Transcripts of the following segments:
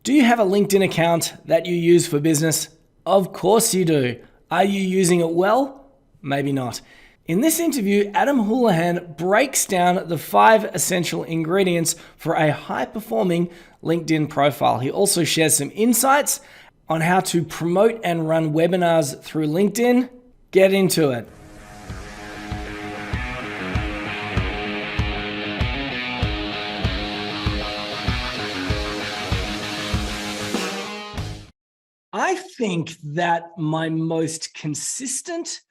Do you have a LinkedIn account that you use for business? Of course you do. Are you using it well? Maybe not. In this interview, Adam Houlahan breaks down the 5 essential ingredients for a high-performing LinkedIn profile. He also shares some insights on how to promote and run webinars through LinkedIn. Get into it. I think that my most consistent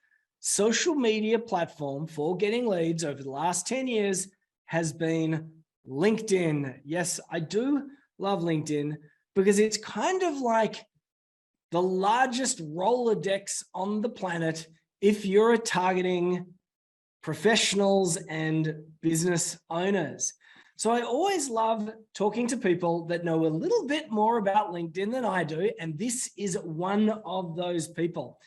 social media platform for getting leads over the last 10 years has been LinkedIn. Yes, I do love LinkedIn because it's kind of like the largest Rolodex on the planet if you're targeting professionals and business owners. So I always love talking to people that know a little bit more about LinkedIn than I do, and this is one of those people.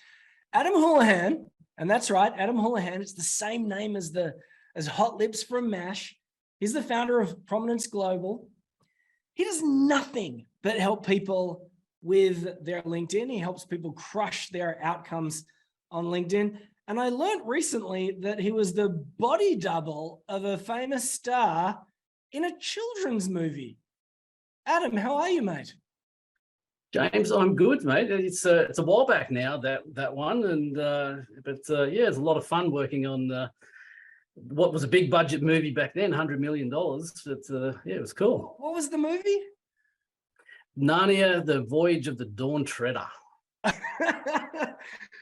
Adam Houlahan, and that's right, Adam Houlahan, it's the same name as Hot Lips from MASH. He's the founder of Prominence Global. He does nothing but help people with their LinkedIn. He helps people crush their outcomes on LinkedIn. And I learned recently that he was the body double of a famous star in a children's movie. Adam, how are you, mate? James, I'm good, mate. It's a while back now, that one, and yeah, it's a lot of fun working on what was a big budget movie back then, $100 million. But yeah, it was cool. What was the movie? Narnia: The Voyage of the Dawn Treader.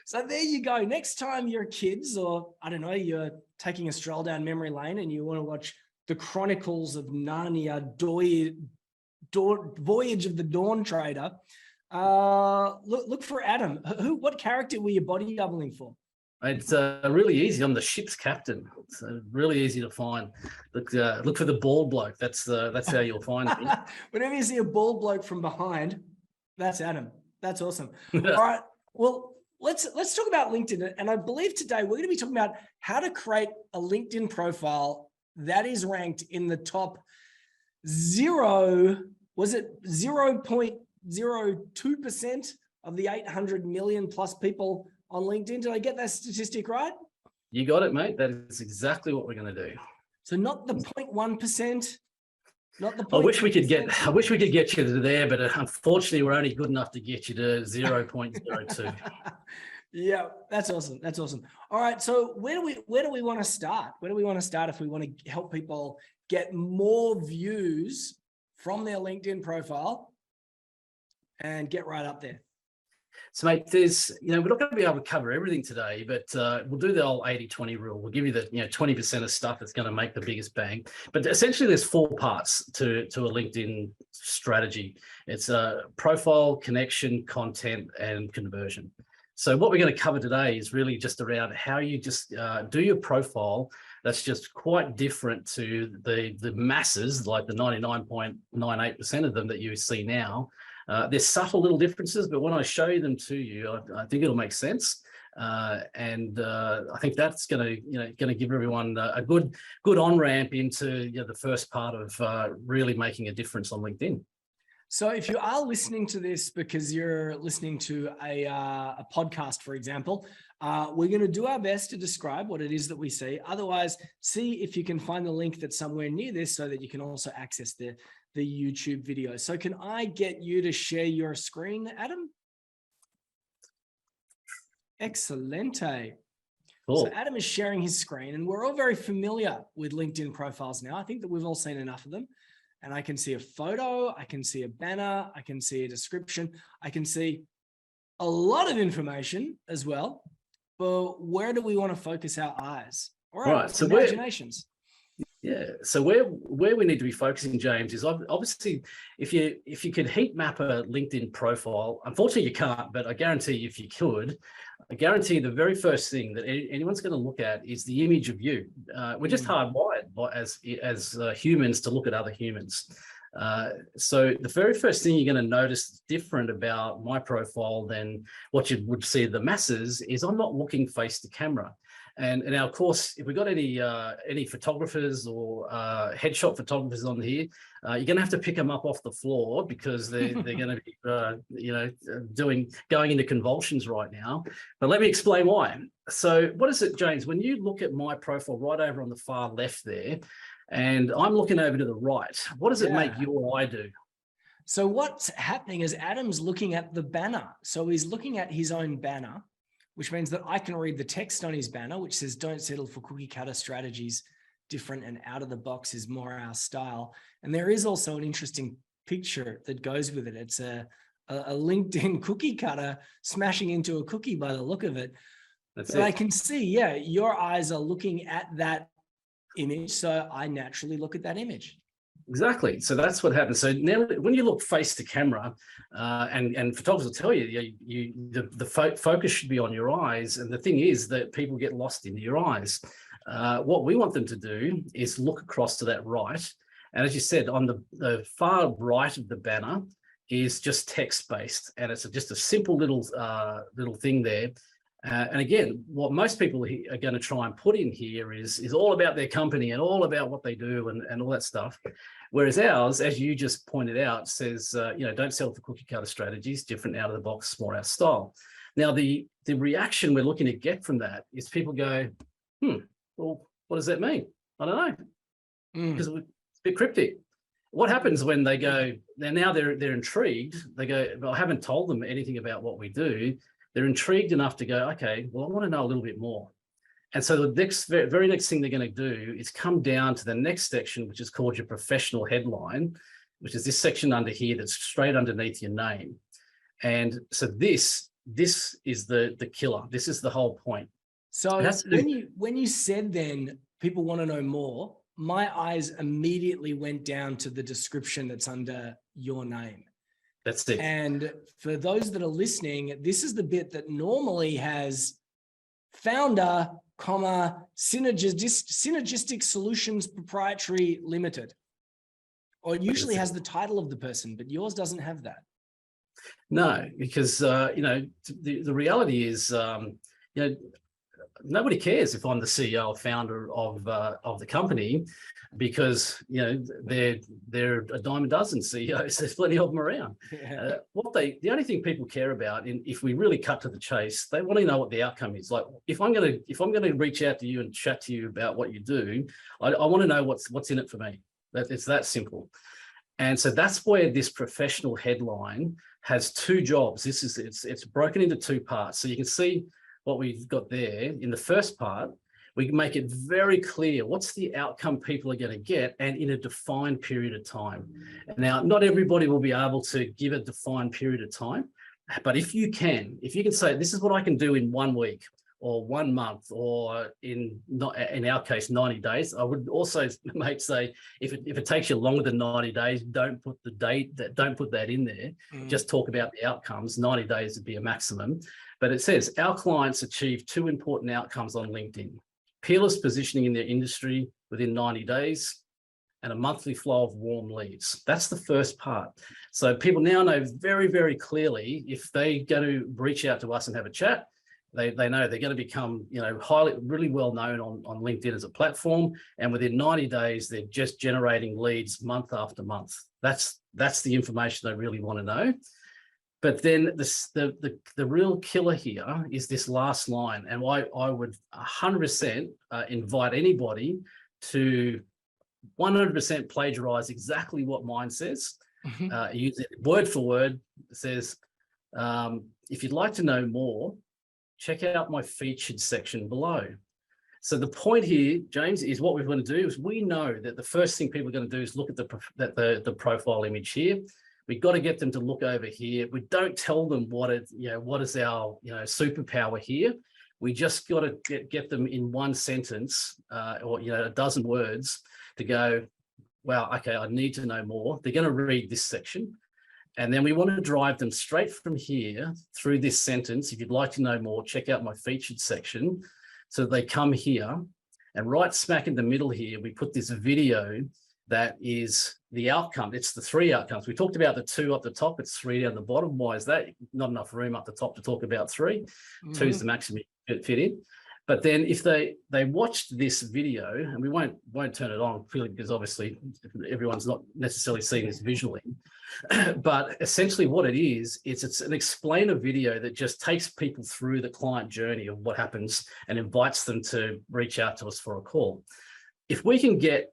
So there you go. Next time your kids, or I don't know, you're taking a stroll down memory lane and you want to watch The Chronicles of Narnia, Voyage of the Dawn Trader, look for Adam. What character were you body doubling for? It's really easy. I'm the ship's captain. It's really easy to find. Look for the bald bloke. That's how you'll find me. Whenever you see a bald bloke from behind, that's Adam. That's awesome. All right. Well, let's talk about LinkedIn. And I believe today we're going to be talking about how to create a LinkedIn profile that is ranked in the top 0.02% of the 800 million plus people on LinkedIn. Did I get that statistic right? You got it, mate. That is exactly what we're going to do. So not the 0.1%, not the. I wish we could get you to there, but unfortunately, we're only good enough to get you to 0.02. Yeah, that's awesome. That's awesome. All right. So where do we want to start? Where do we want to start if we want to help people get more views from their LinkedIn profile and get right up there? So, mate, we're not going to be able to cover everything today, but we'll do the old 80-20 rule. We'll give you the 20% of stuff that's going to make the biggest bang. But essentially, there's 4 parts to a LinkedIn strategy. It's profile, connection, content, and conversion. So what we're going to cover today is really just around how you just do your profile that's just quite different to the masses, like the 99.98% of them that you see now. There's subtle little differences, but when I show them to you, I think it'll make sense. And I think that's going to give everyone a good on-ramp into the first part of really making a difference on LinkedIn. So if you are listening to this because you're listening to a podcast, for example, we're going to do our best to describe what it is that we see. Otherwise, see if you can find the link that's somewhere near this so that you can also access the YouTube video. So can I get you to share your screen, Adam? Excelente. Cool. So Adam is sharing his screen, and we're all very familiar with LinkedIn profiles now. I think that we've all seen enough of them. And I can see a photo, I can see a banner, I can see a description, I can see a lot of information as well. But where do we want to focus our eyes or our imaginations? So where we need to be focusing, James, is obviously if you could heat map a LinkedIn profile. Unfortunately, you can't, but I guarantee if you could, I guarantee the very first thing that anyone's going to look at is the image of you. We're just hardwired as humans to look at other humans. So the very first thing you're going to notice different about my profile than what you would see the masses is I'm not looking face to camera. And now, of course, if we've got any photographers or headshot photographers on here, you're going to have to pick them up off the floor because they're going to be going into convulsions right now. But let me explain why. So what is it, James? When you look at my profile right over on the far left there, and I'm looking over to the right, what does it make you or I do? So what's happening is Adam's looking at the banner. So he's looking at his own banner, which means that I can read the text on his banner, which says, "Don't settle for cookie cutter strategies. Different and out of the box is more our style." And there is also an interesting picture that goes with it. It's a LinkedIn cookie cutter smashing into a cookie by the look of it. But I can see, your eyes are looking at that image. So I naturally look at that image. Exactly. So that's what happens. So now when you look face to camera, and photographers will tell you, the focus should be on your eyes. And the thing is that people get lost in your eyes. What we want them to do is look across to that right. And as you said, on the far right of the banner is just text-based. And it's just a simple little thing there. And again, what most people are going to try and put in here is all about their company and all about what they do and all that stuff. Whereas ours, as you just pointed out, says, don't sell for cookie cutter strategies, different out of the box, more our style. Now, the reaction we're looking to get from that is people go, well, what does that mean? I don't know, because it's a bit cryptic. What happens when they go, now they're intrigued. They go, well, I haven't told them anything about what we do. They're intrigued enough to go, okay, well, I want to know a little bit more. And so the very next thing they're going to do is come down to the next section, which is called your professional headline, which is this section under here that's straight underneath your name. And so this is the killer. This is the whole point. So when you said then people want to know more, my eyes immediately went down to the description that's under your name. That's it. And for those that are listening, this is the bit that normally has founder, synergistic solutions proprietary limited, or it usually has the title of the person, but yours doesn't have that. No, because the reality is nobody cares if I'm the CEO or founder of the company, because they're a dime a dozen CEOs. There's plenty of them around. Yeah. The only thing people care about, and if we really cut to the chase, they want to know what the outcome is. Like if I'm going to reach out to you and chat to you about what you do, I want to know what's in it for me. It's that simple. And so that's where this professional headline has two jobs. It's broken into two parts. So you can see what we've got there. In the first part, we make it very clear what's the outcome people are going to get, and in a defined period of time. Now, not everybody will be able to give a defined period of time, but if you can say, this is what I can do in 1 week or 1 month, or in our case, 90 days. I would also say, if it takes you longer than 90 days, don't put that in there. Just talk about the outcomes. 90 days would be a maximum. But it says our clients achieve 2 important outcomes on LinkedIn: peerless positioning in their industry within 90 days, and a monthly flow of warm leads. That's the first part. So people now know very, very clearly, if they go to reach out to us and have a chat, they know they're going to become, really well known on LinkedIn as a platform. And within 90 days, they're just generating leads month after month. That's the information they really want to know. But then the real killer here is this last line. And I would 100% invite anybody to 100% plagiarize exactly what mine says. Use it word for word. It says, if you'd like to know more, check out my featured section below. So the point here, James, is what we're going to do is, we know that the first thing people are going to do is look at the profile image here. We've got to get them to look over here. We don't tell them what is our superpower here. We just got to get them in one sentence or a dozen words to go, wow, okay, I need to know more. They're going to read this section. And then we want to drive them straight from here through this sentence. If you'd like to know more, check out my featured section. So they come here, and right smack in the middle here, we put this video that is the outcome. It's the 3 outcomes. We talked about the 2 up the top. It's 3 down the bottom. Why is that? Not enough room up the top to talk about 3. 2 is the maximum you fit in. But then if they watched this video, and we won't turn it on purely because obviously everyone's not necessarily seeing this visually, but essentially what it is, it's an explainer video that just takes people through the client journey of what happens and invites them to reach out to us for a call. If we can get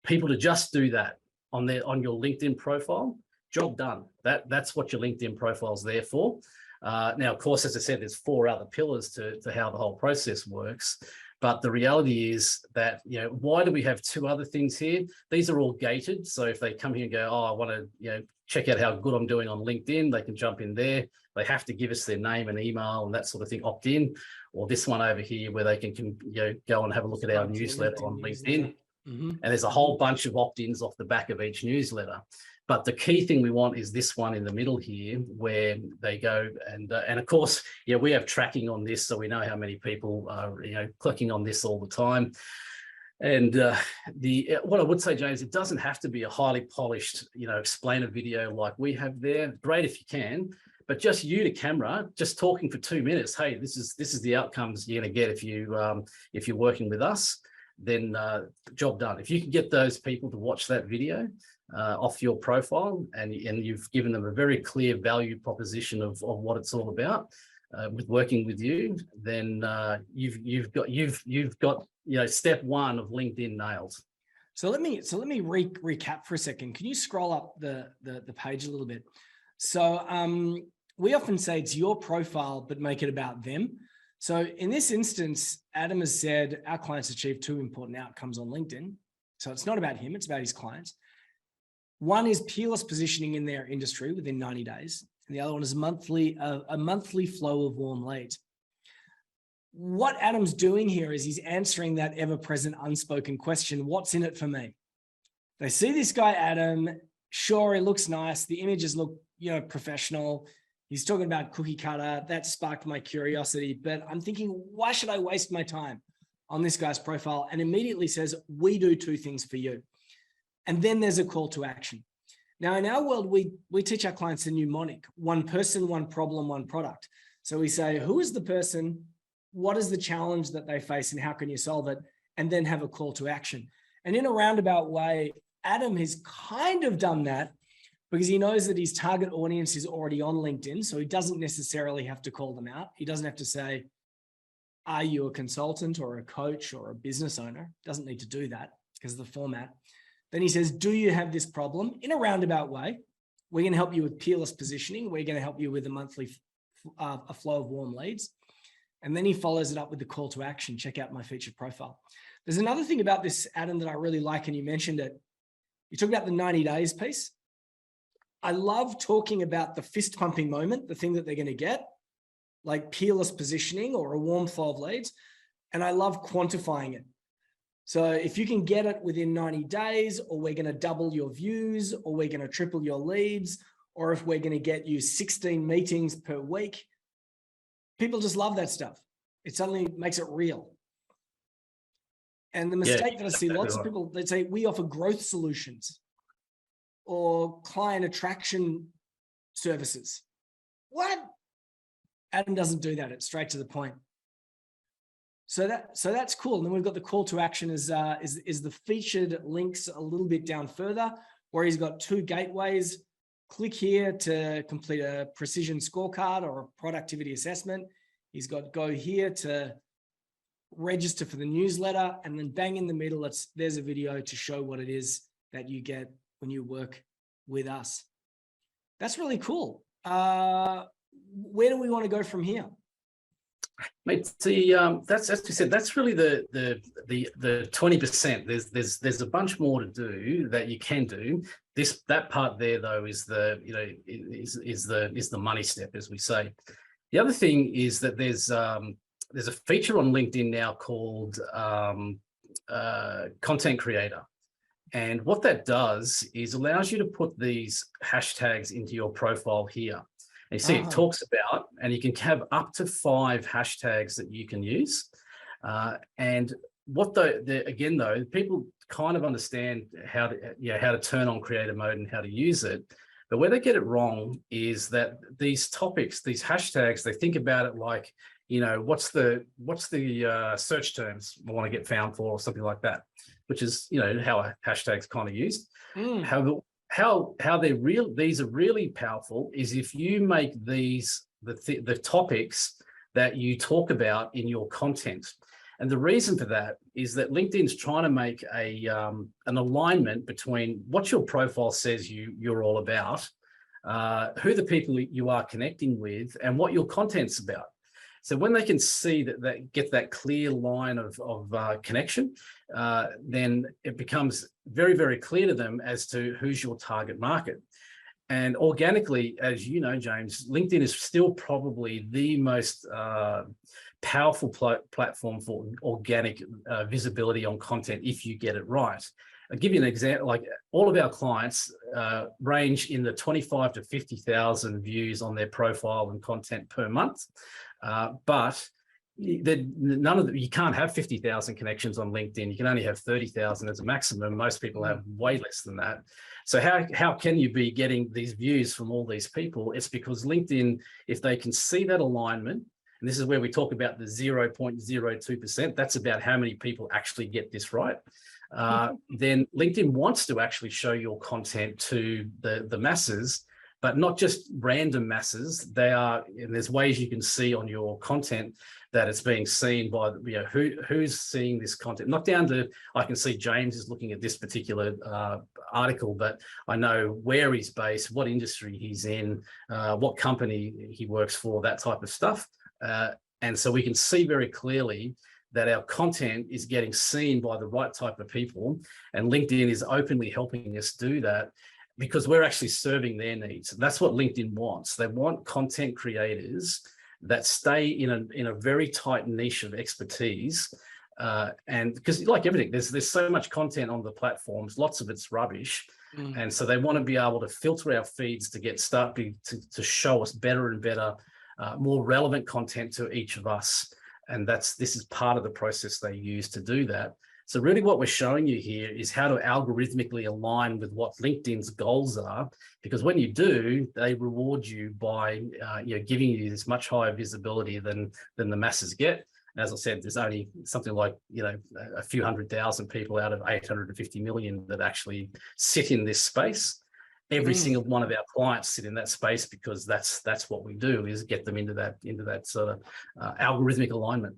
people to just do that on your LinkedIn profile, job done. That's what your LinkedIn profile is there for. Now, of course, as I said, there's 4 other pillars to how the whole process works. But the reality is that, why do we have 2 other things here? These are all gated. So if they come here and go, oh, I want to, check out how good I'm doing on LinkedIn, they can jump in there. They have to give us their name and email and that sort of thing, opt in. Or this one over here where they can go and have a look at our newsletter on LinkedIn. Mm-hmm. And there's a whole bunch of opt-ins off the back of each newsletter. But the key thing we want is this one in the middle here, where they go and of course, we have tracking on this, so we know how many people are clicking on this all the time. And what I would say, James, it doesn't have to be a highly polished, explainer video like we have there. Great if you can, but just you to camera, just talking for 2 minutes. Hey, this is the outcomes you're going to get if you're working with us. Then job done. If you can get those people to watch that video off your profile and you've given them a very clear value proposition of what it's all about with working with you, then you've got step 1 of LinkedIn nailed. So let me recap for a second. Can you scroll up the page a little bit? So we often say it's your profile, but make it about them. So in this instance, Adam has said our clients achieve 2 important outcomes on LinkedIn. So it's not about him, it's about his clients. One is peerless positioning in their industry within 90 days. And the other one is a monthly flow of warm leads. What Adam's doing here is he's answering that ever-present unspoken question, what's in it for me? They see this guy, Adam, sure, he looks nice. The images look, professional. He's talking about cookie cutter. That sparked my curiosity, but I'm thinking, why should I waste my time on this guy's profile? And immediately says, we do 2 things for you. And then there's a call to action. Now, in our world, we teach our clients a mnemonic: 1 person, 1 problem, 1 product. So we say, who is the person? What is the challenge that they face and how can you solve it? And then have a call to action. And in a roundabout way, Adam has kind of done that because he knows that his target audience is already on LinkedIn. So he doesn't necessarily have to call them out. He doesn't have to say, are you a consultant or a coach or a business owner? Doesn't need to do that because of the format. Then he says, do you have this problem? In a roundabout way, we're going to help you with peerless positioning. We're going to help you with a monthly a flow of warm leads. And then he follows it up with the call to action. Check out my featured profile. There's another thing about this, Adam, that I really like, and you mentioned it. You talk about the 90 days piece. I love talking about the fist pumping moment, the thing that they're going to get, like peerless positioning or a warm flow of leads. And I love quantifying it. So if you can get it within 90 days, or we're going to double your views, or we're going to triple your leads, or if we're going to get you 16 meetings per week, people just love that stuff. It suddenly makes it real. And the mistake that I see lots of people, they say, we offer growth solutions or client attraction services. What? Adam doesn't do that. It's straight to the point. So that's cool. And then we've got the call to action is the featured links a little bit down further, where he's got 2 gateways. Click here to complete a precision scorecard or a productivity assessment. He's got go here to register for the newsletter, and then bang in the middle, there's a video to show what it is that you get when you work with us. That's really cool. Where do we want to go from here? Mate, that's, as we said, that's really the 20%. There's a bunch more to do that you can do. That part there though is the money step, as we say. The other thing is that there's a feature on LinkedIn now called content creator. And what that does is allows you to put these hashtags into your profile here. And you see it talks about, and you can have up to 5 hashtags that you can use. And what again though, people kind of understand how to turn on creator mode and how to use it. But where they get it wrong is that these topics, these hashtags, they think about it like, what's the search terms I want to get found for, or something like that, which is, how a hashtag's kind of used. How these are really powerful is if you make these the topics that you talk about in your content. And the reason for that is that LinkedIn's trying to make an alignment between what your profile says you're all about, who the people you are connecting with, and what your content's about. So when they can see that get that clear line of connection, then it becomes very, very clear to them as to who's your target market. And organically, as you know, James, LinkedIn is still probably the most powerful platform for organic visibility on content if you get it right. I'll give you an example. Like, all of our clients range in the 25 to 50,000 views on their profile and content per month. But you can't have 50,000 connections on LinkedIn. You can only have 30,000 as a maximum. Most people have way less than that. So how can you be getting these views from all these people? It's because LinkedIn, if they can see that alignment, and this is where we talk about the 0.02%, that's about how many people actually get this right. Then LinkedIn wants to actually show your content to the masses, but not just random masses. And there's ways you can see on your content that it's being seen by, who's seeing this content. Not down to, I can see James is looking at this particular article, but I know where he's based, what industry he's in, what company he works for, that type of stuff. And so we can see very clearly that our content is getting seen by the right type of people. And LinkedIn is openly helping us do that, because we're actually serving their needs. And that's what LinkedIn wants. They want content creators that stay in a very tight niche of expertise. And because, like everything, there's so much content on the platforms, lots of it's rubbish. And so they want to be able to filter our feeds to to show us better and better, more relevant content to each of us. And this is part of the process they use to do that. So really what we're showing you here is how to algorithmically align with what LinkedIn's goals are, because when you do, they reward you by giving you this much higher visibility than the masses get. And as I said, there's only something like a few 100,000 people out of 850 million that actually sit in this space. Every single one of our clients sit in that space, because that's what we do, is get them into that sort of algorithmic alignment.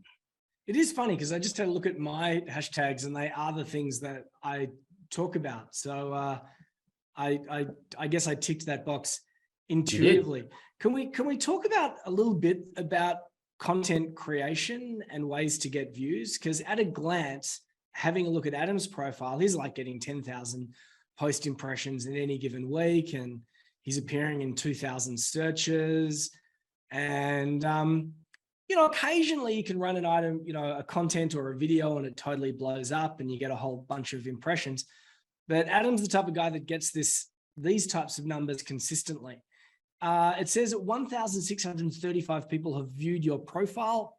It is funny because I just had a look at my hashtags and they are the things that I talk about. So I guess I ticked that box intuitively. Can we talk about a little bit about content creation and ways to get views? Because at a glance, having a look at Adam's profile, he's like getting 10,000 post impressions in any given week, and he's appearing in 2,000 searches. And occasionally you can run an item, a content or a video, and it totally blows up and you get a whole bunch of impressions. But Adam's the type of guy that gets these types of numbers consistently. It says that 1,635 people have viewed your profile.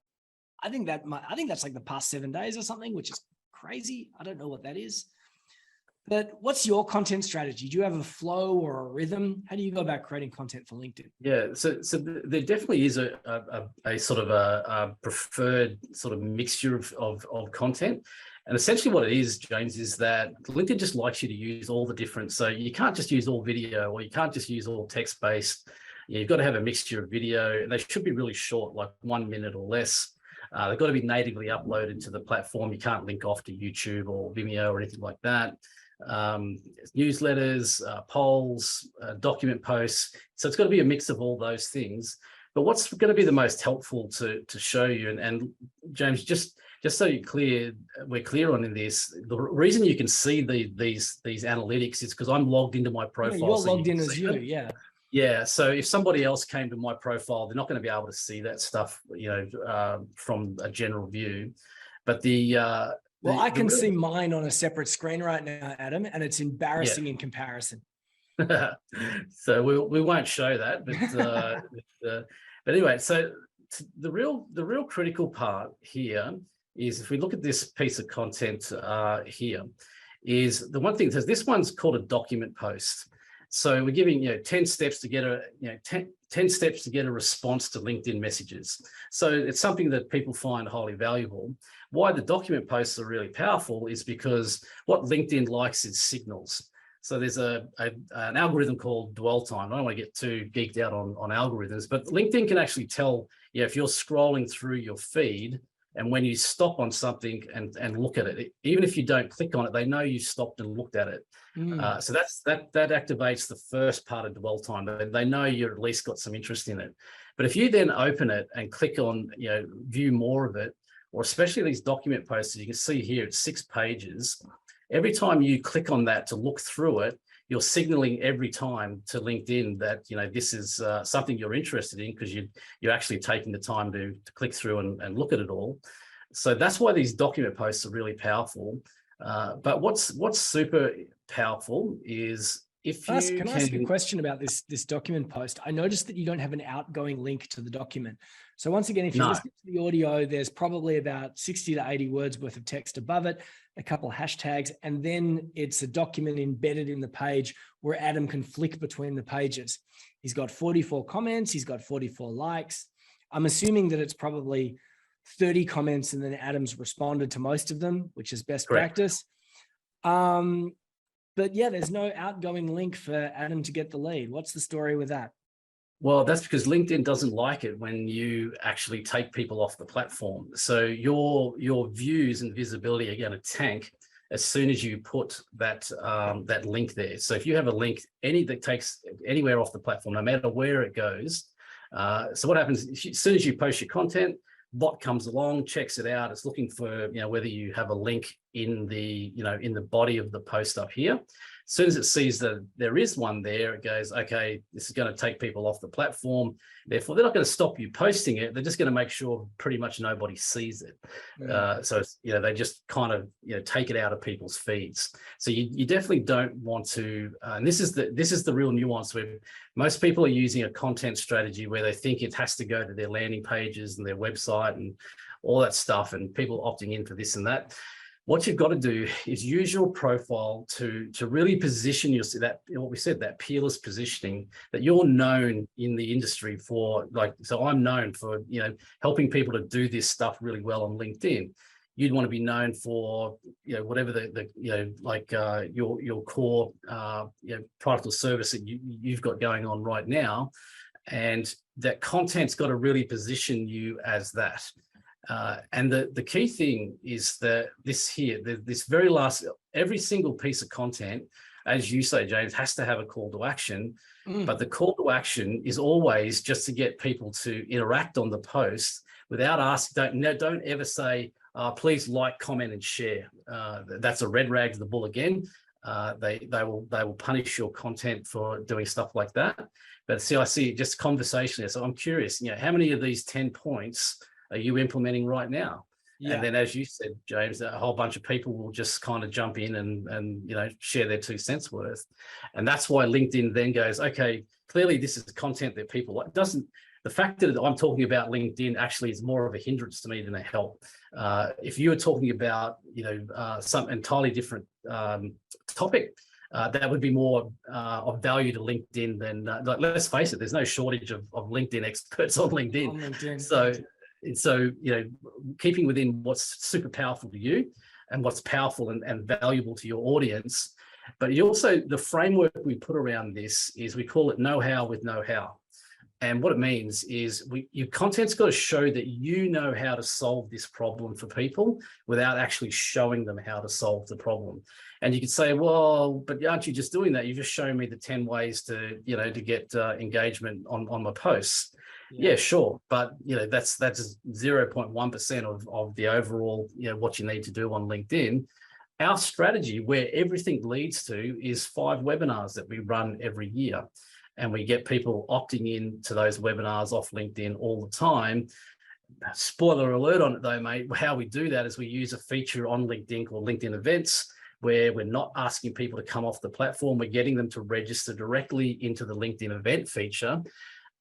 I think that's like the past 7 days or something, which is crazy. I don't know what that is. But what's your content strategy? Do you have a flow or a rhythm? How do you go about creating content for LinkedIn? Yeah, so there definitely is a sort of a preferred sort of mixture of content. And essentially what it is, James, is that LinkedIn just likes you to use all the different, so you can't just use all video, or you can't just use all text-based. You've got to have a mixture of video, and they should be really short, like 1 minute or less. They've got to be natively uploaded to the platform. You can't link off to YouTube or Vimeo or anything like that. Newsletters, polls, document posts. So it's got to be a mix of all those things. But what's going to be the most helpful to show you, and James, just so we're clear on in this, the reason you can see these analytics is because I'm logged into my profile. Yeah, you're logged in as you, yeah. Yeah, so if somebody else came to my profile, they're not going to be able to see that stuff, from a general view. But well, I can see mine on a separate screen right now, Adam, and it's embarrassing in comparison. So we won't show that, but anyway, so the real critical part here is, if we look at this piece of content here, is the one thing that this one's called a document post. So we're giving 10 steps to get a 10 steps to get a response to LinkedIn messages. So it's something that people find highly valuable. Why the document posts are really powerful is because what LinkedIn likes is signals. So there's an algorithm called dwell time. I don't want to get too geeked out on algorithms, but LinkedIn can actually tell if you're scrolling through your feed, and when you stop on something and look at it, even if you don't click on it, they know you stopped and looked at it. So that activates the first part of dwell time. They know you've at least got some interest in it. But if you then open it and click on view more of it, or especially these document posts, you can see here it's 6 pages. Every time you click on that to look through it, you're signaling every time to LinkedIn that this is something you're interested in, because you're actually taking the time to click through and look at it all. So that's why these document posts are really powerful. But what's super powerful is if you can I ask you a question about this document post? I noticed that you don't have an outgoing link to the document. So once again, if you listen to the audio, there's probably about 60 to 80 words worth of text above it, a couple of hashtags, and then it's a document embedded in the page where Adam can flick between the pages. He's got 44 comments. He's got 44 likes. I'm assuming that it's probably 30 comments and then Adam's responded to most of them, which is best practice. But yeah, there's no outgoing link for Adam to get the lead. What's the story with that? Well, that's because LinkedIn doesn't like it when you actually take people off the platform. So your views and visibility are going to tank as soon as you put that link there. So if you have a link that takes anywhere off the platform, no matter where it goes. So what happens as soon as you post your content, bot comes along, checks it out. It's looking for whether you have a link in the in the body of the post up here. As soon as it sees that there is one there, it goes, okay, this is going to take people off the platform. Therefore, they're not going to stop you posting it. They're just going to make sure pretty much nobody sees it. So they just kind of take it out of people's feeds. So you definitely don't want to. And this is the real nuance where most people are using a content strategy where they think it has to go to their landing pages and their website and all that stuff, and people opting in for this and that. What you've got to do is use your profile to really position yourself, that peerless positioning, that you're known in the industry for. So I'm known for helping people to do this stuff really well on LinkedIn. You'd want to be known for whatever your core product or service that you've got going on right now, and that content's got to really position you as that. And the key thing is that this very last, every single piece of content, as you say, James, has to have a call to action. But the call to action is always just to get people to interact on the post without asking. Don't ever say, please like, comment, and share. That's a red rag to the bull again. They will punish your content for doing stuff like that. But see, I see just conversationally. So I'm curious, how many of these 10 points are you implementing right now? Yeah. And then, as you said, James, a whole bunch of people will just kind of jump in and share their 2 cents worth. And that's why LinkedIn then goes, okay, clearly this is content that people like. The fact that I'm talking about LinkedIn actually is more of a hindrance to me than a help. If you were talking about some entirely different topic, that would be more of value to LinkedIn than let's face it, there's no shortage of LinkedIn experts on LinkedIn. So keeping within what's super powerful to you and what's powerful and valuable to your audience. But you also, the framework we put around this is we call it know-how with know-how. And what it means is your content's got to show that you know how to solve this problem for people without actually showing them how to solve the problem. And you could say, well, but aren't you just doing that? You've just shown me the 10 ways to get engagement on my posts. Yeah, sure. But, that's 0.1% of the overall, what you need to do on LinkedIn. Our strategy, where everything leads to, is 5 webinars that we run every year. And we get people opting in to those webinars off LinkedIn all the time. Spoiler alert on it though, mate. How we do that is we use a feature on LinkedIn called LinkedIn Events, where we're not asking people to come off the platform. We're getting them to register directly into the LinkedIn event feature.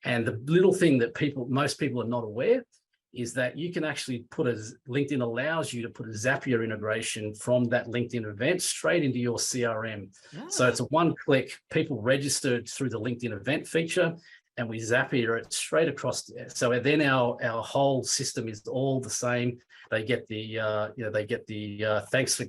And the little thing that most people are not aware is that you can actually LinkedIn allows you to put a Zapier integration from that LinkedIn event straight into your CRM. So it's a one-click, people registered through the LinkedIn event feature, and we Zapier it straight across. So then our whole system is all the same. They get the thanks for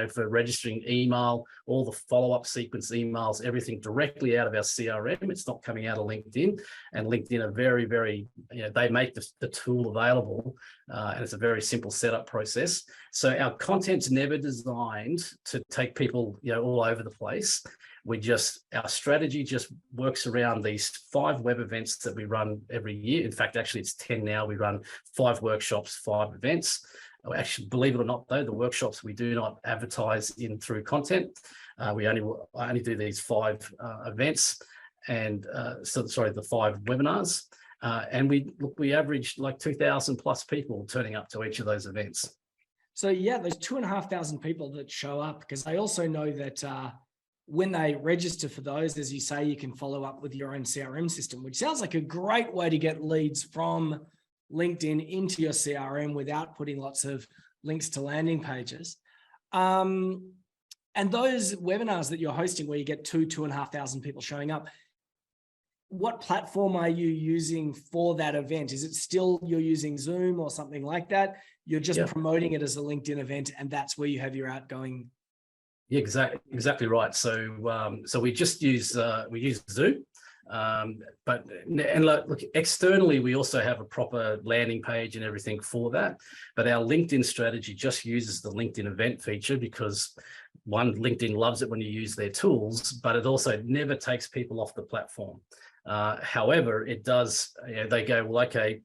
for registering email, all the follow-up sequence emails, everything directly out of our CRM. It's not coming out of LinkedIn, and LinkedIn are very, very, they make the tool available, and it's a very simple setup process. So our content's never designed to take people, all over the place. Our strategy just works around these 5 web events that we run every year. In fact, actually it's 10 now. We run 5 workshops, 5 events. Actually, believe it or not, though, the workshops we do not advertise through content. We only do these 5 events, and the 5 webinars. And we average like 2,000 plus people turning up to each of those events. So yeah, there's 2,500 people that show up, because I also know that when they register for those, as you say, you can follow up with your own CRM system, which sounds like a great way to get leads from LinkedIn into your CRM without putting lots of links to landing pages. And those webinars that you're hosting, where you get 2,500 people showing up, what platform are you using for that event? Is it still you're using Zoom or something like that? You're just promoting it as a LinkedIn event, and that's where you have your outgoing. Yeah, exactly right. So we just use Zoom, but look, externally we also have a proper landing page and everything for that. But our LinkedIn strategy just uses the LinkedIn event feature, because one, LinkedIn loves it when you use their tools, but it also never takes people off the platform. However, it does. They go, well, okay,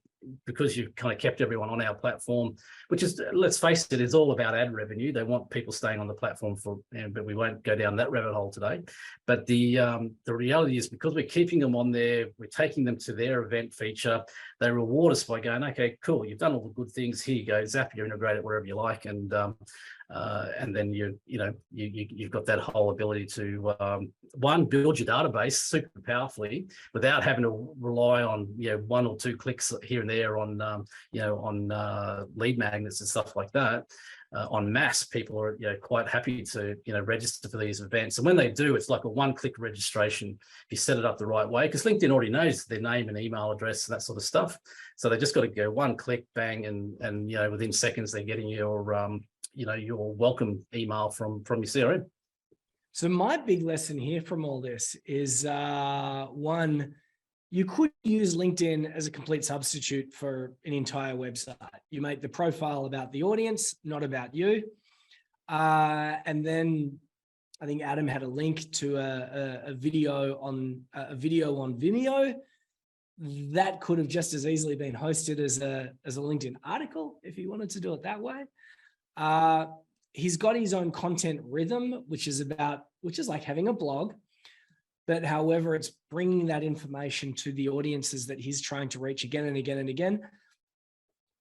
because you've kind of kept everyone on our platform, which is, let's face it, is all about ad revenue. They want people staying on the platform but we won't go down that rabbit hole today. But the reality is, because we're keeping them on there, we're taking them to their event feature. They reward us by going, okay, cool, you've done all the good things. Here you go, Zapier, integrate it wherever you like, and then you've got that whole ability to one, build your database super powerfully without having to rely on 1 or 2 clicks here and there on lead magnets and stuff like that. En masse, people are quite happy to register for these events, and when they do, it's like a 1-click registration if you set it up the right way, because LinkedIn already knows their name and email address and that sort of stuff. So they just got to go 1 click, bang, and within seconds they're getting your welcome email from your CRM. So my big lesson here from all this is, one, you could use LinkedIn as a complete substitute for an entire website. You make the profile about the audience, not about you. And then I think Adam had a link to a video on Vimeo that could have just as easily been hosted as a LinkedIn article if you wanted to do it that way. He's got his own content rhythm, which is like having a blog, but however, it's bringing that information to the audiences that he's trying to reach again and again and again.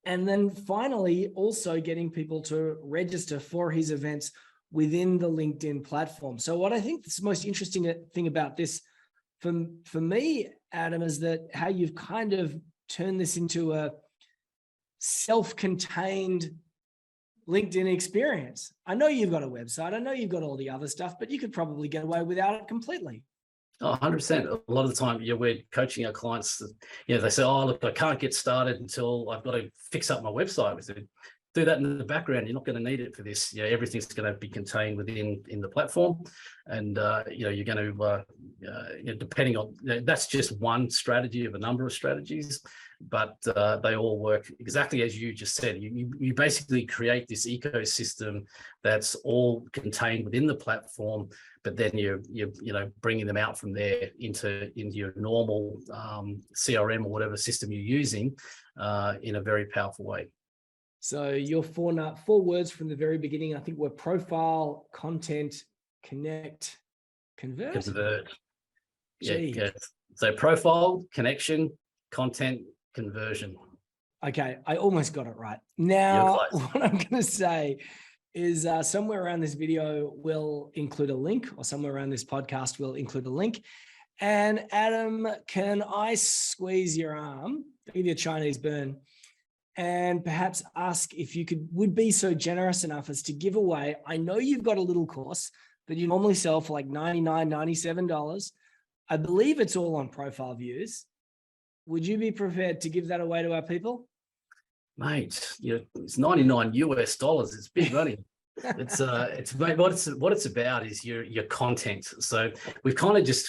And then finally, also getting people to register for his events within the LinkedIn platform. So what I think is the most interesting thing about this for me, Adam, is that how you've kind of turned this into a self-contained LinkedIn experience. I know you've got a website. I know you've got all the other stuff, but you could probably get away without it completely. Oh, 100%. A lot of the time, we're coaching our clients. They say, "Oh, look, I can't get started until I've got to fix up my website." We said, do that in the background. You're not going to need it for this. Everything's going to be contained within the platform, and you're going to depending on that's just one strategy of a number of strategies, but they all work exactly as you just said. You basically create this ecosystem that's all contained within the platform, but then you're bringing them out from there into your normal CRM or whatever system you're using in a very powerful way. So your four words from the very beginning, I think, were profile, content, connect, convert. Convert. Yeah. So profile, connection, content, conversion. Okay, I almost got it right. Now, what I'm going to say is somewhere around this video will include a link, or somewhere around this podcast will include a link. And Adam, can I squeeze your arm, give you a Chinese burn, and perhaps ask if you would be so generous enough as to give away. I know you've got a little course that you normally sell for like $99, $97. I believe it's all on profile views. Would you be prepared to give that away to our people? Mate, it's $99 US. It's big money. Mate, what it's about is your content. So we've kind of just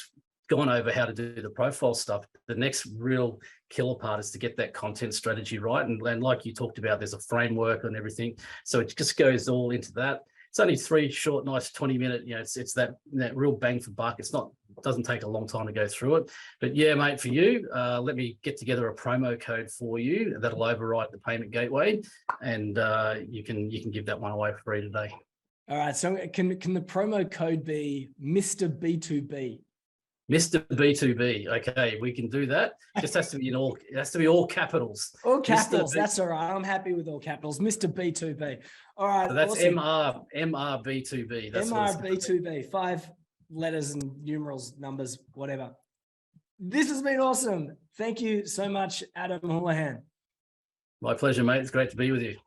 gone over how to do the profile stuff. The next real killer part is to get that content strategy right. And like you talked about, there's a framework and everything. So it just goes all into that. It's only 3 short, nice 20-minute, it's that real bang for buck. It doesn't take a long time to go through it. But yeah, mate, for you, let me get together a promo code for you that'll overwrite the payment gateway, and you can give that one away for free today. All right. So can the promo code be Mr. B2B? Mr. B2B. Okay, we can do that. Just has to be all capitals. All capitals. That's all right. I'm happy with all capitals. Mr. B2B. All right. So that's awesome. MRB2B. That's MRB2B. 5 letters and numerals, numbers, whatever. This has been awesome. Thank you so much, Adam Houlahan. My pleasure, mate. It's great to be with you.